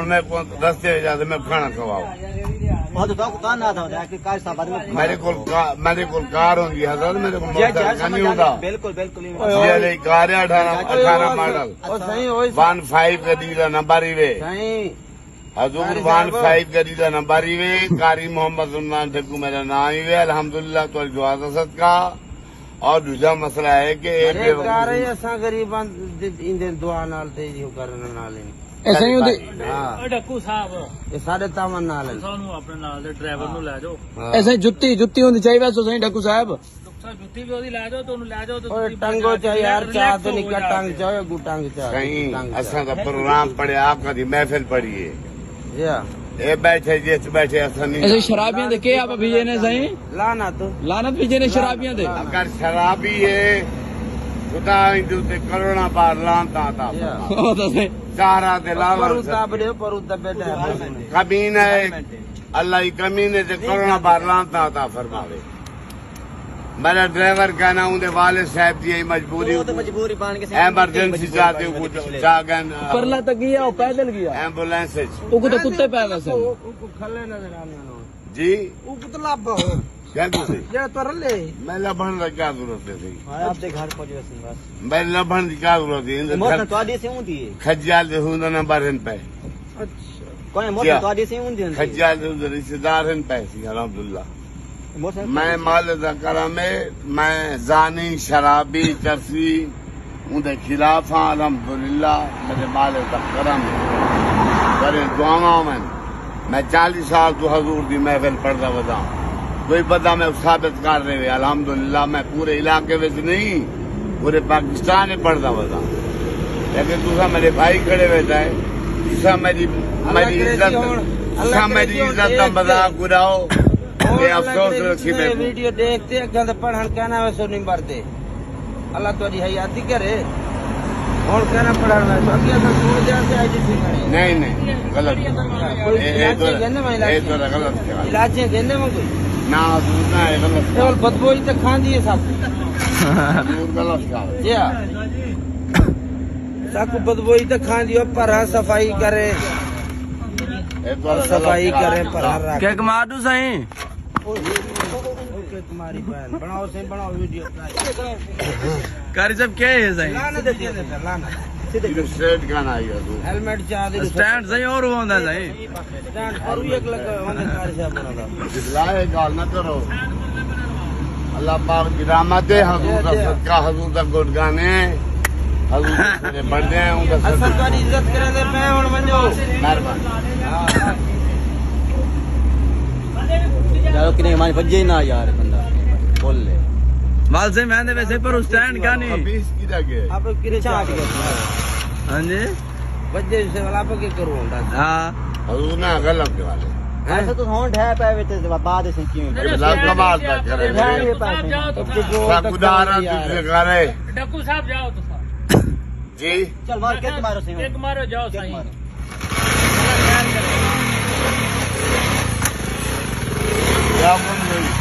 मैं रस्ते जाते मैं खाना खवाओ मेरे को कार होंगी हजरत मेरे को नहीं होता बिल्कुल बिल्कुल कार है 18 मॉडल 15 गदी नंबर ही वे हजूर 15 गदी नंबर ही वे कारी मोहम्मद सलमान ठक्कू मेरा नाम ही वे अल्हम्दुलिल्लाह तो दुआ सदका। और दूसरा मसला है कि गरीब दुआ नाल ऐसा ही होती डक्कू साहब साढ़े तावन नाल अपने नाल दे ड्राइवर नु ले जाओ ऐसा जुत्ती होनी चाहिए वैसे सही डक्कू साहब जुत्ती भी ओदी ले जाओ तो ले जाओ तो टंगो चाहिए यार चाह तो निकल टंग चाहिए गुटंग चाहिए कहीं असा का प्रोग्राम पढ़े आपका दी महफिल पढ़िए ये बैठे जिस बैठे ऐसा नहीं ऐसे शराबियां दे के आप भेजे ने सही लानत भेजे ने शराबियां दे अगर शराबी है खुदा हिंदू से करोड़ा बार लानता था चारा कमीन है अल्लाह की कमीने से करोड़ा बार लानता था फरमावे। मेरा ड्राइवर कहना उनके वाले साहब की मजबूरी एमरजेंसी चाहते परला तक गया पैदल गया एम्बुलेंस तो कुत्ते पै वैसे जी क्या मैं लभन का क्या जरूरत है मैं लभन की क्या जरूरत है खज्जाल नंबर पे खज्जाल रिश्तेदार पैसे अलहमदुल्ला मैं माल करम मैं जानी शराबी चरसी उनके खिलाफ हाँ अलहमदुल्ला मेरे माल करम करे दुआवा मैं 40 साल तो हजूर दी महफिल पढ़ता बता कोई पता मैं साबित कर रहे अलहमदुल्ला मैं पूरे इलाके में नहीं पूरे पाकिस्तान में पढ़ता बता लेकिन दूसरा मेरे भाई खड़े बैठा है दूसरा मेरी इज्जत मजाक उड़ाओ अफसोस रखी मैं वीडियो देखते गंद पढ़न कहना वैसे नहीं मरते अल्लाह तुझी हयाती करे और कहना पढ़न नहीं गलत इलाज देने में कोई ना है गलत केवल बदबोई तो खांदी है सब गलत सब बदबोई तो खांदी पर सफाई करे सफाई करे पर क्या मारू सही तुम्हारी बहन बनाओ सही बनाओ वीडियो कारी सब क्या है सही स्ट्रेट गाना हेलमेट चाह स्टैंड सही और होता सही स्टैंड पर भी एक लगा कारी साहब बना लाए गाल न करो अल्लाह पाक की रहमत है हजूर का सदका हजूर का गुड गाने हजूर बढ़ गए उनका सरकारी इज्जत करे दे मैं हुन वञो मेहरबानी यार कि हमारे बज्जे ना यार बंदा बोल ले वाल से मैंने वैसे पर स्टैंड का नहीं 20 की जगह आप किरे चाट गए हां जी बज्जे से वाला आप के करो हां हजूर ना गलत के वाले ऐसा तो होंड है पे वेते बाद से क्यों कमाल का करे खुदा करे डक्कू साहब जाओ तो जी चल मार के मारो सही एक मारो जाओ सही क्या बोल रही